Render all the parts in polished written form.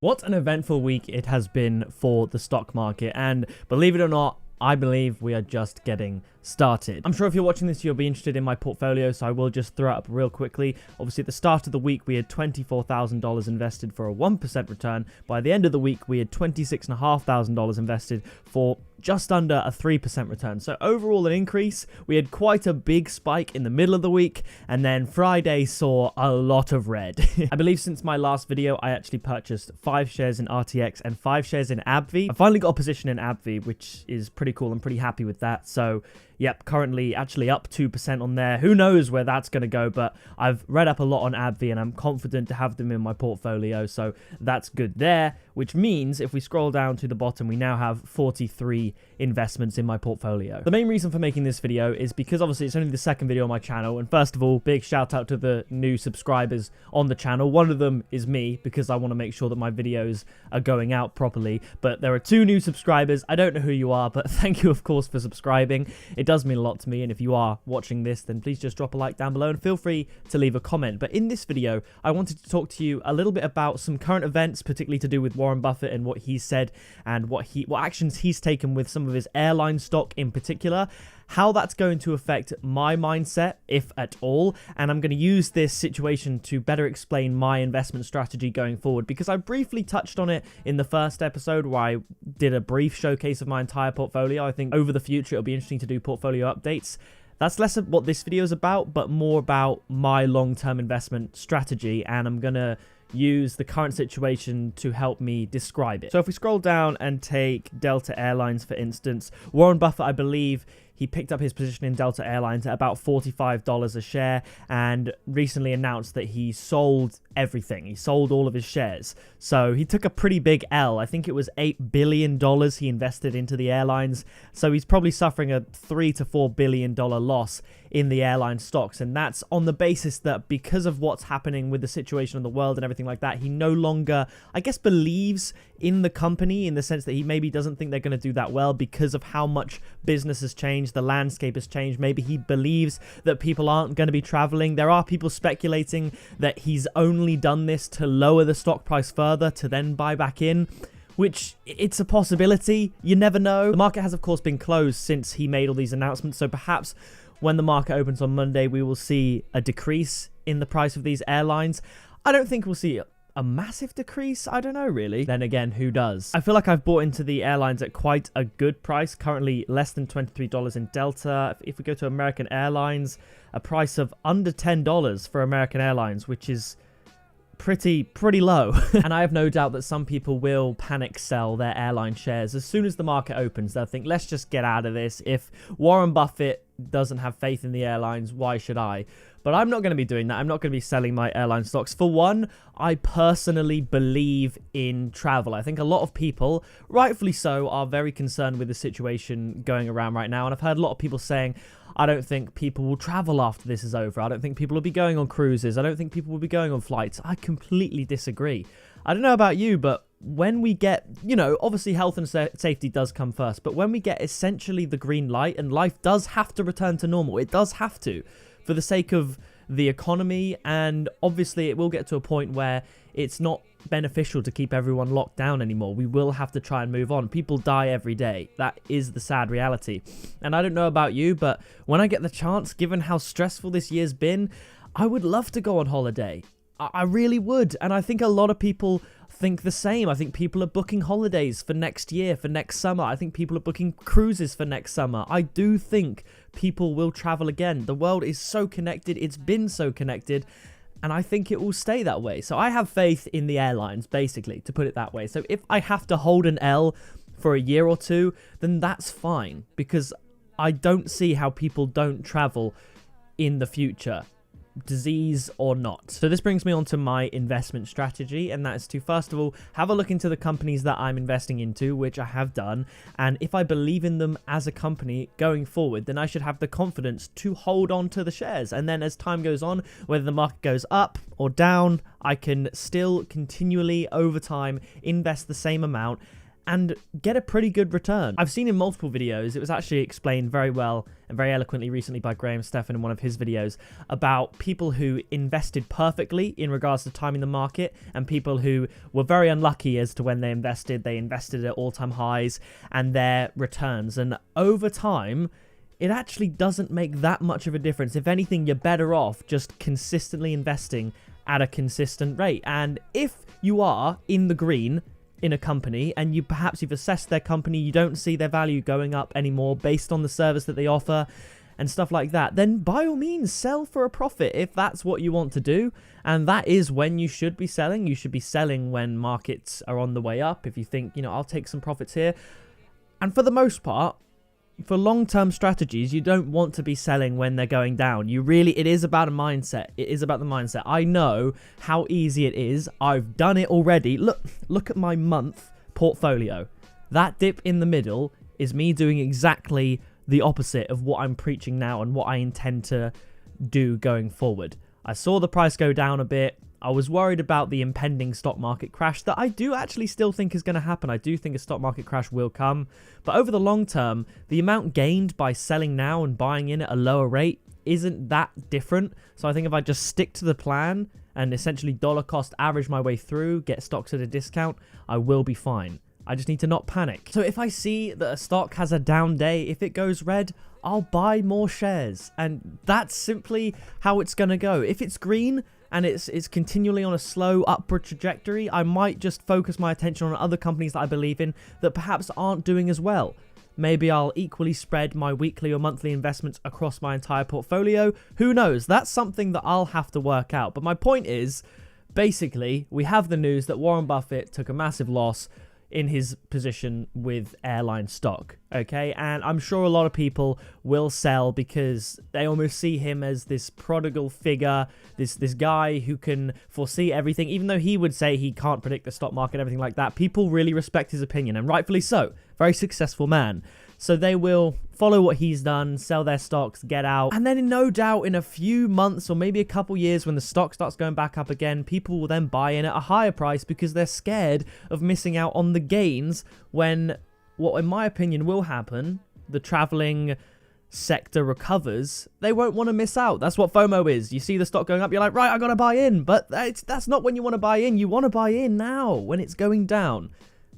What an eventful week it has been for the stock market, and believe it or not, I believe we are just getting started. I'm sure if you're watching this, you'll be interested in my portfolio, so I will just throw it up real quickly. Obviously, at the start of the week, we had $24,000 invested for a 1% return. By the end of the week, we had $26,500 invested for just under a 3% return. So overall, an increase. We had quite a big spike in the middle of the week, and then Friday saw a lot of red. I believe since my last video, I actually purchased 5 shares in RTX and 5 shares in AbbVie. I finally got a position in AbbVie, which is pretty cool. I'm pretty happy with that. So yep, currently actually up 2% on there. Who knows where that's going to go, but I've read up a lot on AbbVie and I'm confident to have them in my portfolio, so that's good there, which means if we scroll down to the bottom, we now have 43 investments in my portfolio. The main reason for making this video is because obviously it's only the second video on my channel, and first of all, big shout out to the new subscribers on the channel. One of them is me, because I want to make sure that my videos are going out properly, but there are 2 new subscribers. I don't know who you are, but thank you of course for subscribing. It does mean a lot to me, and if you are watching this, then please just drop a like down below and feel free to leave a comment. But in this video, I wanted to talk to you a little bit about some current events, particularly to do with Warren Buffett and what he said and what actions he's taken with some of his airline stock in particular, how that's going to affect my mindset, if at all, and I'm going to use this situation to better explain my investment strategy going forward, because I briefly touched on it in the first episode where I did a brief showcase of my entire portfolio. I think over the future it'll be interesting to do portfolio updates. That's less of what this video is about, but more about my long-term investment strategy, and I'm going to use the current situation to help me describe it. So if we scroll down and take Delta Airlines, for instance, Warren Buffett, I believe, he picked up his position in Delta Airlines at about $45 a share and recently announced that he sold everything. He sold all of his shares. So he took a pretty big L. I think it was $8 billion he invested into the airlines. So he's probably suffering a $3 to $4 billion loss in the airline stocks. And that's on the basis that because of what's happening with the situation in the world and everything like that, he no longer, I guess, believes in the company, in the sense that he maybe doesn't think they're going to do that well because of how much business has changed, the landscape has changed. Maybe he believes that people aren't going to be traveling. There are people speculating that he's only done this to lower the stock price further to then buy back in, which it's a possibility. You never know. The market has of course been closed since he made all these announcements, so perhaps when the market opens on Monday, we will see a decrease in the price of these airlines. I don't think we'll see a massive decrease. I don't know, really. Then again, who does? I feel like I've bought into the airlines at quite a good price, currently less than $23 in Delta. If we go to American Airlines, a price of under $10 for American Airlines, which is pretty low. And I have no doubt that some people will panic sell their airline shares as soon as the market opens. They'll think, let's just get out of this. If Warren Buffett doesn't have faith in the airlines, why should I? But I'm not going to be doing that. I'm not going to be selling my airline stocks. For one, I personally believe in travel. I think a lot of people, rightfully so, are very concerned with the situation going around right now. And I've heard a lot of people saying, I don't think people will travel after this is over. I don't think people will be going on cruises. I don't think people will be going on flights. I completely disagree. I don't know about you, but when we get, obviously health and safety does come first, but when we get essentially the green light and life does have to return to normal, it does have to, for the sake of the economy, and obviously it will get to a point where it's not beneficial to keep everyone locked down anymore. We will have to try and move on. People die every day. That is the sad reality. And I don't know about you, but when I get the chance, given how stressful this year's been, I would love to go on holiday. I really would. And I think a lot of people think the same. I think people are booking holidays for next year, for next summer. I think people are booking cruises for next summer. I do think people will travel again. The world is so connected. It's been so connected. And I think it will stay that way. So I have faith in the airlines, basically, to put it that way. So if I have to hold an L for a year or two, then that's fine, because I don't see how people don't travel in the future, disease or not. So this brings me on to my investment strategy, and that is to, first of all, have a look into the companies that I'm investing into, which I have done, and if I believe in them as a company going forward, then I should have the confidence to hold on to the shares. And then as time goes on, whether the market goes up or down, I can still continually over time invest the same amount and get a pretty good return. I've seen in multiple videos, it was actually explained very well and very eloquently recently by Graham Stephan in one of his videos, about people who invested perfectly in regards to timing the market and people who were very unlucky as to when they invested at all-time highs and their returns. And over time, it actually doesn't make that much of a difference. If anything, you're better off just consistently investing at a consistent rate. And if you are in the green in a company and you've assessed their company, you don't see their value going up anymore based on the service that they offer and stuff like that, then by all means sell for a profit if that's what you want to do. And that is when you should be selling. You should be selling when markets are on the way up. If you think, I'll take some profits here. And for the most part, for long-term strategies, you don't want to be selling when they're going down. It is about a mindset. It is about the mindset. I know how easy it is. I've done it already. Look at my month portfolio. That dip in the middle is me doing exactly the opposite of what I'm preaching now and what I intend to do going forward. I saw the price go down a bit. I was worried about the impending stock market crash that I do actually still think is going to happen. I do think a stock market crash will come. But over the long term, the amount gained by selling now and buying in at a lower rate isn't that different. So I think if I just stick to the plan and essentially dollar cost average my way through, get stocks at a discount, I will be fine. I just need to not panic. So if I see that a stock has a down day, if it goes red, I'll buy more shares. And that's simply how it's going to go. If it's green and it's continually on a slow upward trajectory, I might just focus my attention on other companies that I believe in that perhaps aren't doing as well. Maybe I'll equally spread my weekly or monthly investments across my entire portfolio. Who knows? That's something that I'll have to work out. But my point is, basically, we have the news that Warren Buffett took a massive loss in his position with AIRLINE stock, okay? And I'm sure a lot of people will sell because they almost see him as this prodigal figure, this guy who can foresee everything, even though he would say he can't predict the stock market, everything like that. People really respect his opinion, and rightfully so. Very successful man. So they will follow what he's done, sell their stocks, get out. And then no doubt in a few months or maybe a couple years when the stock starts going back up again, people will then buy in at a higher price because they're scared of missing out on the gains when, what in my opinion will happen, the traveling sector recovers. They won't want to miss out. That's what FOMO is. You see the stock going up, you're like, right, I gotta buy in. But that's not when you want to buy in. You want to buy in now when it's going down.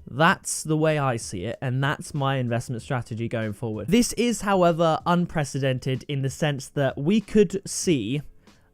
That's the way I see it, and that's my investment strategy going forward. This is, however, unprecedented in the sense that we could see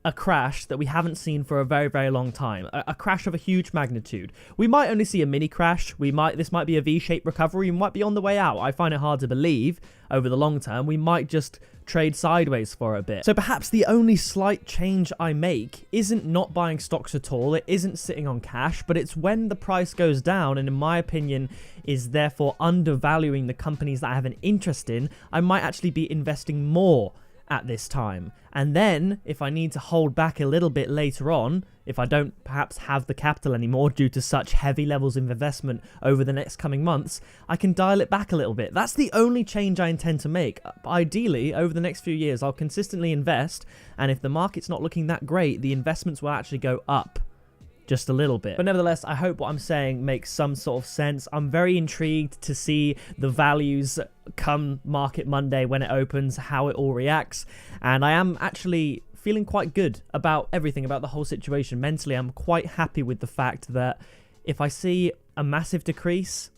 a crash that we haven't seen for a very, very long time. A crash of a huge magnitude. We might only see a mini crash. This might be a V-shaped recovery. We might be on the way out. I find it hard to believe over the long term. We might just trade sideways for a bit. So perhaps the only slight change I make isn't not buying stocks at all. It isn't sitting on cash, but it's when the price goes down, and in my opinion is therefore undervaluing the companies that I have an interest in, I might actually be investing more at this time. And then if I need to hold back a little bit later on, if I don't perhaps have the capital anymore due to such heavy levels of investment over the next coming months, I can dial it back a little bit. That's the only change I intend to make. Ideally, over the next few years, I'll consistently invest, and if the market's not looking that great, the investments will actually go up just a little bit. But nevertheless, I hope what I'm saying makes some sort of sense. I'm very intrigued to see the values come Market Monday when it opens, how it all reacts. And I am actually feeling quite good about everything, about the whole situation. Mentally, I'm quite happy with the fact that if I see a massive decrease,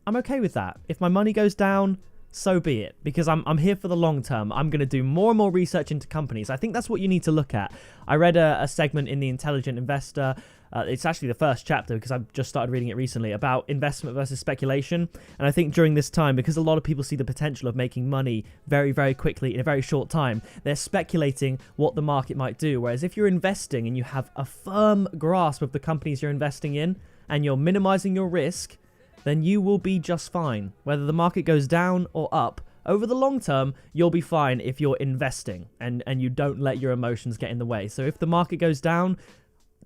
I'm okay with that. If my money goes down, so be it, because I'm here for the long term. I'm going to do more and more research into companies. I think that's what you need to look at. I read a segment in The Intelligent Investor. It's actually the first chapter because I've just started reading it recently, about investment versus speculation. And I think during this time, because a lot of people see the potential of making money very, very quickly in a very short time, they're speculating what the market might do. Whereas if you're investing and you have a firm grasp of the companies you're investing in and you're minimizing your risk, then you will be just fine. Whether the market goes down or up, over the long term, you'll be fine if you're investing and you don't let your emotions get in the way. So if the market goes down,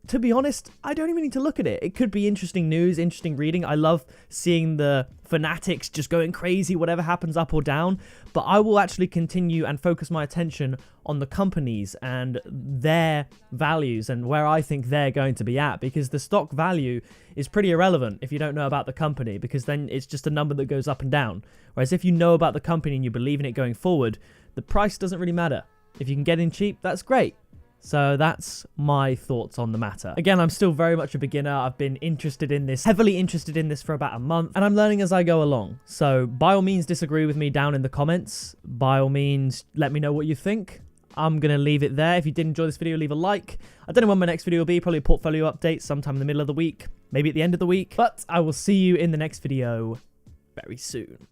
to be honest, I don't even need to look at it. It could be interesting news, interesting reading. I love seeing the fanatics just going crazy, whatever happens up or down. But I will actually continue and focus my attention on the companies and their values and where I think they're going to be at, because the stock value is pretty irrelevant if you don't know about the company, because then it's just a number that goes up and down. Whereas if you know about the company and you believe in it going forward, the price doesn't really matter. If you can get in cheap, that's great. So that's my thoughts on the matter. Again, I'm still very much a beginner. I've been heavily interested in this for about a month, and I'm learning as I go along. So by all means, disagree with me down in the comments. By all means, let me know what you think. I'm going to leave it there. If you did enjoy this video, leave a like. I don't know when my next video will be. Probably a portfolio update sometime in the middle of the week, maybe at the end of the week. But I will see you in the next video very soon.